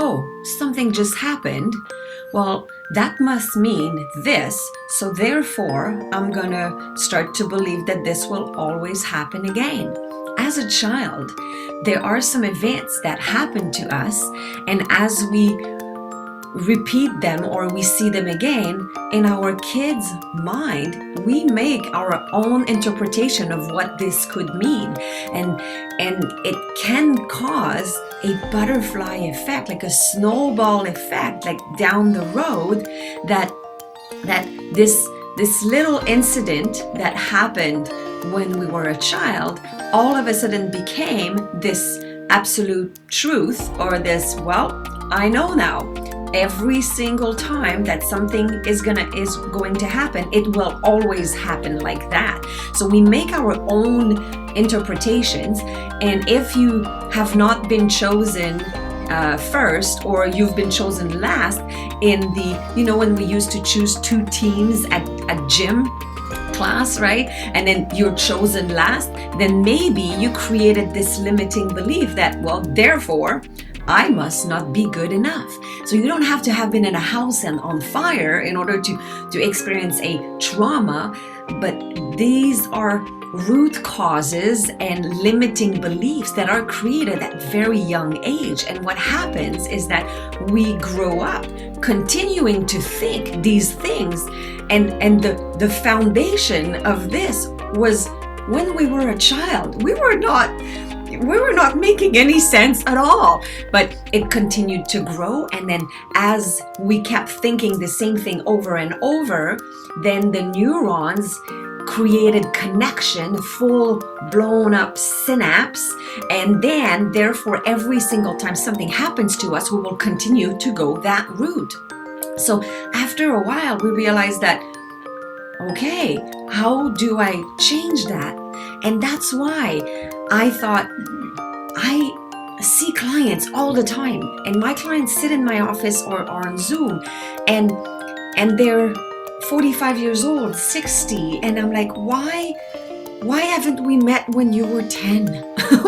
oh, something just happened. Well, that must mean this. So therefore, I'm gonna start to believe that this will always happen again. As a child, there are some events that happen to us, and as we repeat them or we see them again, in our kids' mind, we make our own interpretation of what this could mean. And it can cause a butterfly effect, like a snowball effect, like down the road, that this little incident that happened when we were a child all of a sudden became this absolute truth, or this, well, I know now. Every single time that something is going to happen, it will always happen like that. So we make our own interpretations, and if you have not been chosen first, or you've been chosen last in the, when we used to choose two teams at gym class, right? And then you're chosen last, then maybe you created this limiting belief that, well, therefore, I must not be good enough. So you don't have to have been in a house and on fire in order to experience a trauma, but these are root causes and limiting beliefs that are created at very young age. And what happens is that we grow up continuing to think these things, and the foundation of this was when we were a child. We were not making any sense at all, but it continued to grow. And then as we kept thinking the same thing over and over, then the neurons created connection, full blown up synapse, and then therefore every single time something happens to us, we will continue to go that route. So after a while, we realized that, okay, how do I change that? And that's why I thought, I see clients all the time, and my clients sit in my office or on Zoom, and they're 45 years old, 60, and I'm like, why haven't we met when you were 10?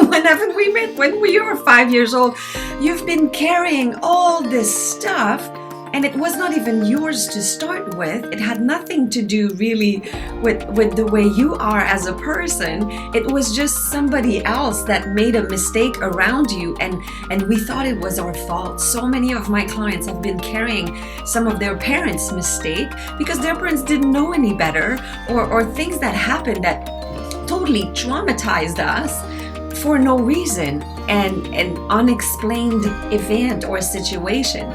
When haven't we met when we were 5 years old? You've been carrying all this stuff, and it was not even yours to start with. It had nothing to do really with the way you are as a person. It was just somebody else that made a mistake around you, and we thought it was our fault. So many of my clients have been carrying some of their parents' mistake because their parents didn't know any better, or things that happened that totally traumatized us for no reason, and an unexplained event or situation.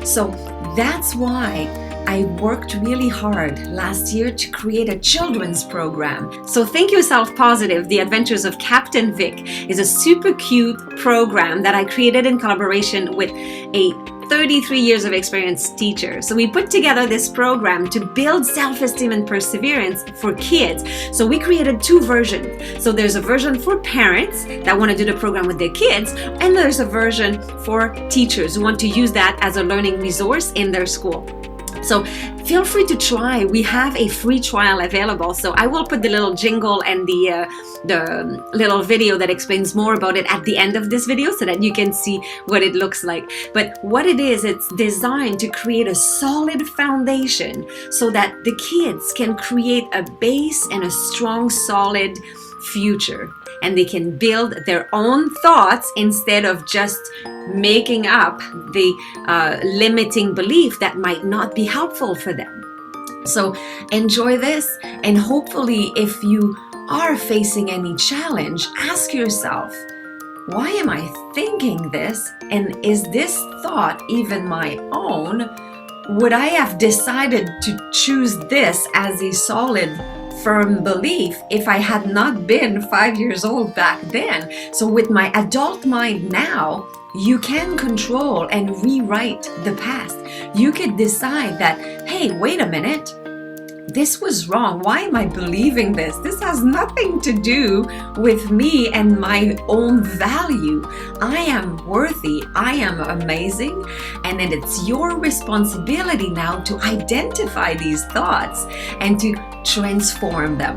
So that's why I worked really hard last year to create a children's program. So Thank You Self-Positive, The Adventures of Captain Vic is a super cute program that I created in collaboration with a 33 years of experience teacher. So we put together this program to build self-esteem and perseverance for kids. So we created two versions. So there's a version for parents that want to do the program with their kids, and there's a version for teachers who want to use that as a learning resource in their school. So feel free to try. We have a free trial available. So I will put the little jingle and the little video that explains more about it at the end of this video so that you can see what it looks like. But what it is, it's designed to create a solid foundation so that the kids can create a base and a strong, solid future. And they can build their own thoughts instead of just making up the limiting belief that might not be helpful for them. So enjoy this, and hopefully if you are facing any challenge, ask yourself, why am I thinking this? And is this thought even my own? Would I have decided to choose this as a solid, firm belief if I had not been 5 years old back then? So with my adult mind now, you can control and rewrite the past. You could decide that, hey, wait a minute, this was wrong. Why am I believing this? This has nothing to do with me and my own value. I am worthy. I am amazing. And then it's your responsibility now to identify these thoughts and to transform them.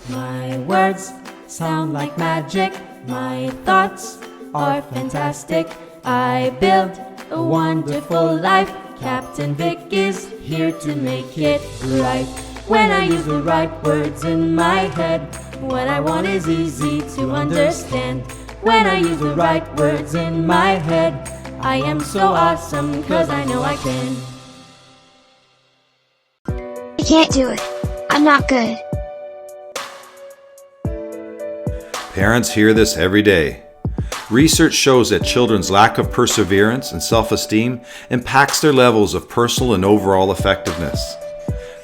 My words sound like magic. My thoughts are fantastic. I build a wonderful life. Captain Vic is here to make it right. When I use the right words in my head, what I want is easy to understand. When I use the right words in my head, I am so awesome 'cause I know I can. I can't do it. I'm not good. Parents hear this every day. Research shows that children's lack of perseverance and self-esteem impacts their levels of personal and overall effectiveness.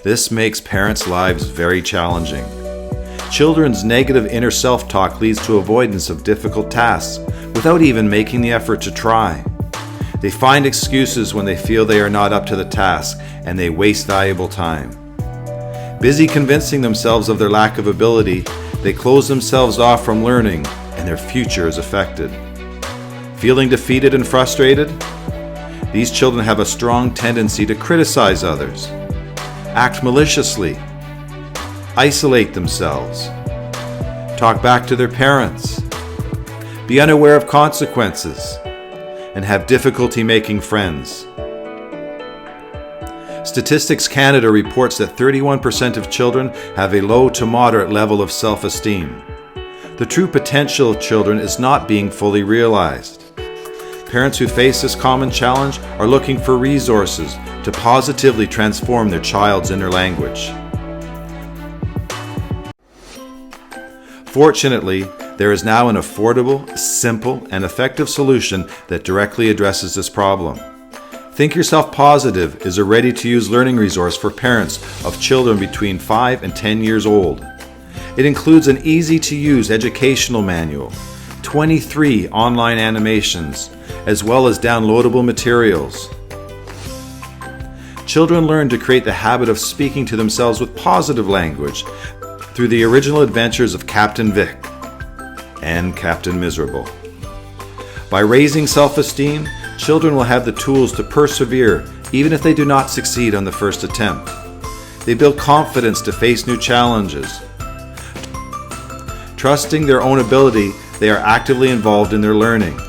This makes parents' lives very challenging. Children's negative inner self-talk leads to avoidance of difficult tasks without even making the effort to try. They find excuses when they feel they are not up to the task, and they waste valuable time. Busy convincing themselves of their lack of ability, they close themselves off from learning, and their future is affected. Feeling defeated and frustrated? These children have a strong tendency to criticize others, act maliciously, isolate themselves, talk back to their parents, be unaware of consequences, and have difficulty making friends. Statistics Canada reports that 31% of children have a low to moderate level of self-esteem. The true potential of children is not being fully realized. Parents who face this common challenge are looking for resources to positively transform their child's inner language. Fortunately, there is now an affordable, simple, and effective solution that directly addresses this problem. Think Yourself Positive is a ready-to-use learning resource for parents of children between 5 and 10 years old. It includes an easy-to-use educational manual, 23 online animations, as well as downloadable materials. Children learn to create the habit of speaking to themselves with positive language through the original adventures of Captain Vic and Captain Miserable. By raising self-esteem, children will have the tools to persevere even if they do not succeed on the first attempt. They build confidence to face new challenges. Trusting their own ability, they are actively involved in their learning.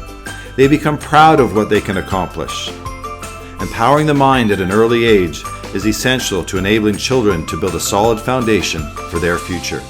They become proud of what they can accomplish. Empowering the mind at an early age is essential to enabling children to build a solid foundation for their future.